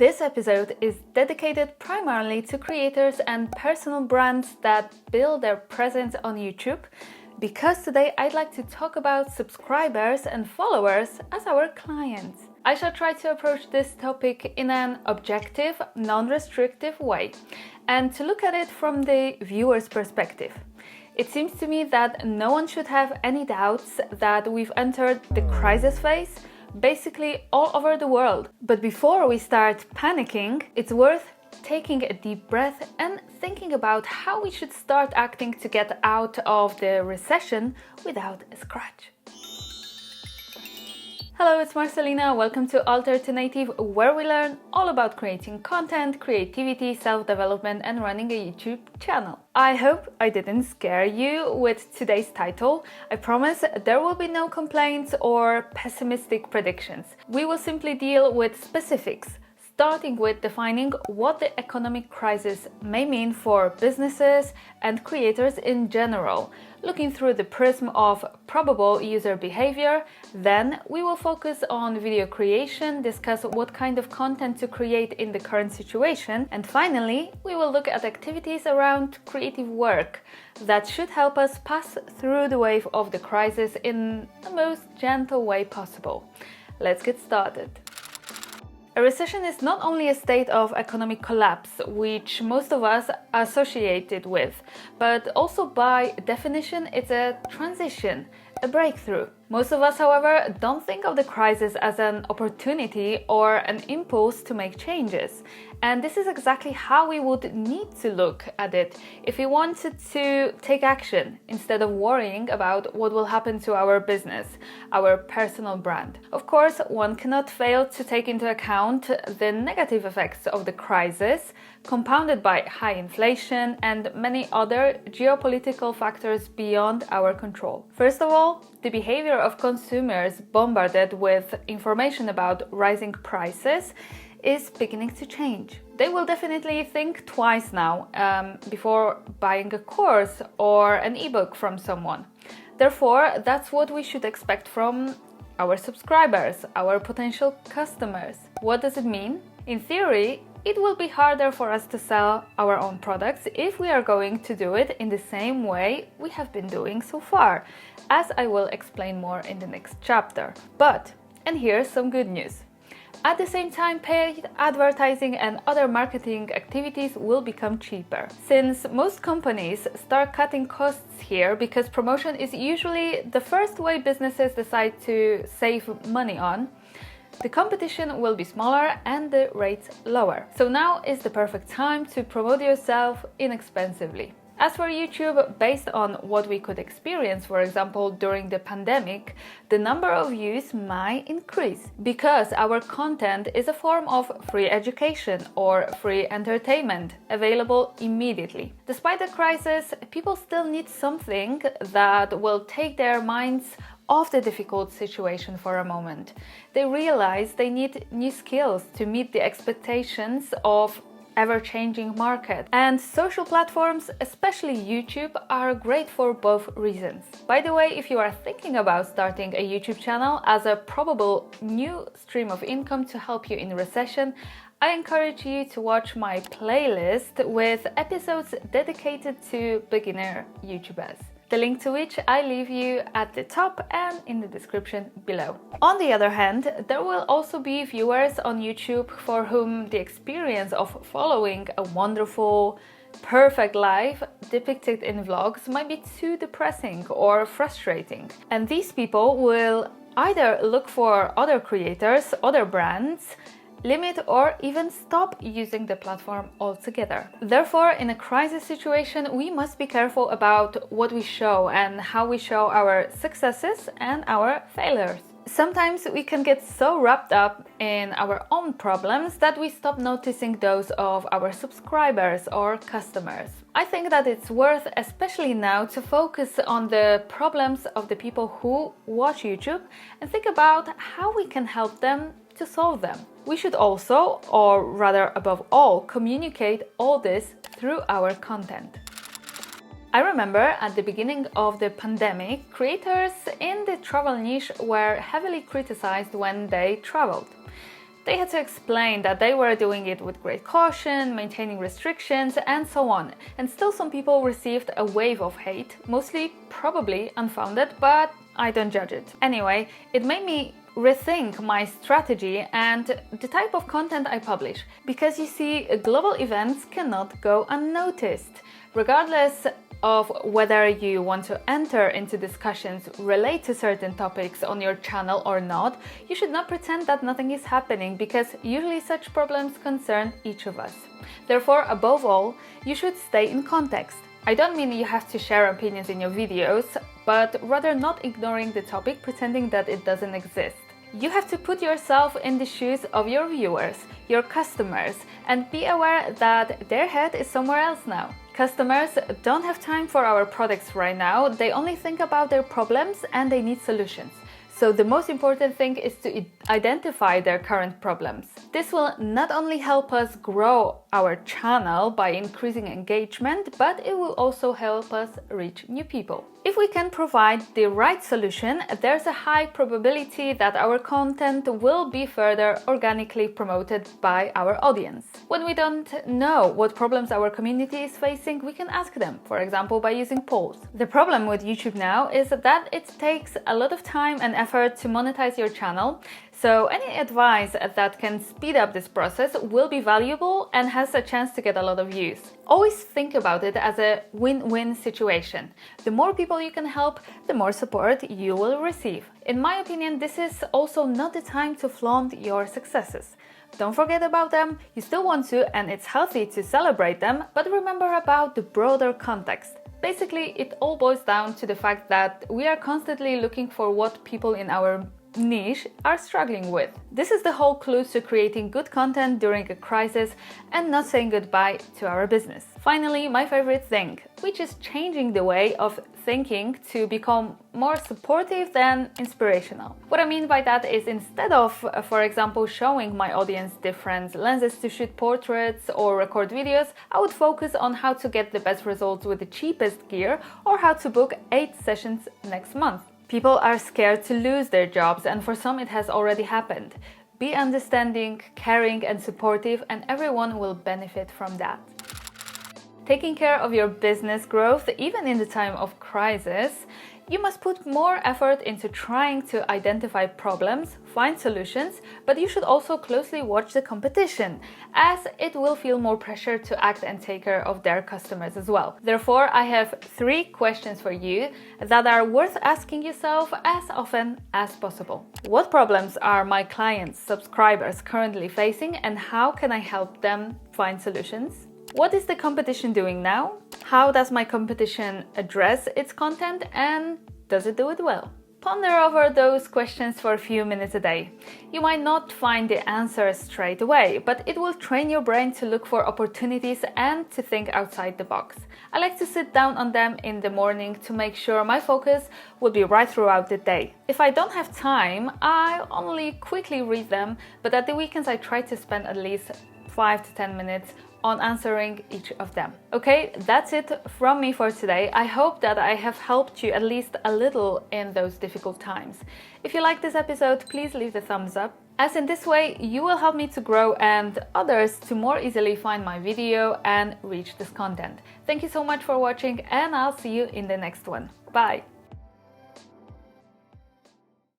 This episode is dedicated primarily to creators and personal brands that build their presence on YouTube, because today I'd like to talk about subscribers and followers as our clients. I shall try to approach this topic in an objective, non-restrictive way, and to look at it from the viewer's perspective. It seems to me that no one should have any doubts that we've entered the crisis phase basically all over the world. But before we start panicking, it's worth taking a deep breath and thinking about how we should start acting to get out of the recession without a scratch. Hello, it's Marcelina. Welcome to Alter to Native, where we learn all about creating content, creativity, self-development, and running a YouTube channel. I hope I didn't scare you with today's title. I promise there will be no complaints or pessimistic predictions. We will simply deal with specifics, starting with defining what the economic crisis may mean for businesses and creators in general, looking through the prism of probable user behavior. Then we will focus on video creation, discuss what kind of content to create in the current situation, and finally we will look at activities around creative work that should help us pass through the wave of the crisis in the most gentle way possible. Let's get started. A recession is not only a state of economic collapse, which most of us are associated with, but also by definition it's a transition, a breakthrough. Most of us, however, don't think of the crisis as an opportunity or an impulse to make changes. And this is exactly how we would need to look at it if we wanted to take action instead of worrying about what will happen to our business, our personal brand. Of course, one cannot fail to take into account the negative effects of the crisis, compounded by high inflation and many other geopolitical factors beyond our control. First of all, the behavior of consumers bombarded with information about rising prices is beginning to change. They will definitely think twice now before buying a course or an ebook from someone. Therefore, that's what we should expect from our subscribers, our potential customers. What does it mean? In theory, it will be harder for us to sell our own products if we are going to do it in the same way we have been doing so far, as I will explain more in the next chapter. But, and here's some good news. At the same time, paid advertising and other marketing activities will become cheaper. Since most companies start cutting costs here because promotion is usually the first way businesses decide to save money on, the competition will be smaller and the rates lower. So now is the perfect time to promote yourself inexpensively. As for YouTube, based on what we could experience, for example, during the pandemic, the number of views might increase because our content is a form of free education or free entertainment available immediately. Despite the crisis, people still need something that will take their minds off the difficult situation for a moment. They realize they need new skills to meet the expectations of ever-changing market. And social platforms, especially YouTube, are great for both reasons. By the way, if you are thinking about starting a YouTube channel as a probable new stream of income to help you in recession, I encourage you to watch my playlist with episodes dedicated to beginner YouTubers, the link to which I leave you at the top and in the description below. On the other hand, there will also be viewers on YouTube for whom the experience of following a wonderful, perfect life depicted in vlogs might be too depressing or frustrating. And these people will either look for other creators, other brands, limit or even stop using the platform altogether. Therefore, in a crisis situation, we must be careful about what we show and how we show our successes and our failures. Sometimes we can get so wrapped up in our own problems that we stop noticing those of our subscribers or customers. I think that it's worth, especially now, to focus on the problems of the people who watch YouTube and think about how we can help them to solve them. We should also, or rather above all, communicate all this through our content. I remember at the beginning of the pandemic, creators in the travel niche were heavily criticized when they traveled. They had to explain that they were doing it with great caution, maintaining restrictions, and so on. And still some people received a wave of hate, mostly probably unfounded, but I don't judge it. Anyway, it made me rethink my strategy and the type of content I publish, because you see, global events cannot go unnoticed. Regardless of whether you want to enter into discussions relate to certain topics on your channel or not, you should not pretend that nothing is happening, because usually such problems concern each of us. Therefore, above all, you should stay in context. I don't mean you have to share opinions in your videos, but rather not ignoring the topic, pretending that it doesn't exist. You have to put yourself in the shoes of your viewers, your customers, and be aware that their head is somewhere else now. Customers don't have time for our products right now, they only think about their problems and they need solutions. So the most important thing is to identify their current problems. This will not only help us grow our channel by increasing engagement, but it will also help us reach new people. If we can provide the right solution, there's a high probability that our content will be further organically promoted by our audience. When we don't know what problems our community is facing, we can ask them, for example, by using polls. The problem with YouTube now is that it takes a lot of time and effort to monetize your channel, so any advice that can speed up this process will be valuable and has a chance to get a lot of views. Always think about it as a win-win situation. The more people you can help, the more support you will receive. In my opinion, this is also not the time to flaunt your successes. Don't forget about them, you still want to, and it's healthy to celebrate them, but remember about the broader context. Basically, it all boils down to the fact that we are constantly looking for what people in our niche are struggling with. This is the whole clue to creating good content during a crisis and not saying goodbye to our business. Finally, my favorite thing, which is changing the way of thinking to become more supportive than inspirational. What I mean by that is, instead of, for example, showing my audience different lenses to shoot portraits or record videos, I would focus on how to get the best results with the cheapest gear or how to book 8 sessions next month. People are scared to lose their jobs, and for some it has already happened. Be understanding, caring and supportive, and everyone will benefit from that. Taking care of your business growth, even in the time of crisis, you must put more effort into trying to identify problems, find solutions, but you should also closely watch the competition, as it will feel more pressure to act and take care of their customers as well. Therefore, I have 3 questions for you that are worth asking yourself as often as possible. What problems are my clients, subscribers currently facing, and how can I help them find solutions? What is the competition doing now? How does my competition address its content, and does it do it well? Ponder over those questions for a few minutes a day. You might not find the answers straight away, but it will train your brain to look for opportunities and to think outside the box. I like to sit down on them in the morning to make sure my focus will be right throughout the day. If I don't have time, I only quickly read them, but at the weekends I try to spend at least 5 to 10 minutes on answering each of them. Okay, that's it from me for today. I hope that I have helped you at least a little in those difficult times. If you like this episode, please leave the thumbs up, as in this way you will help me to grow and others to more easily find my video and reach this content. Thank you so much for watching, and I'll see you in the next one. Bye!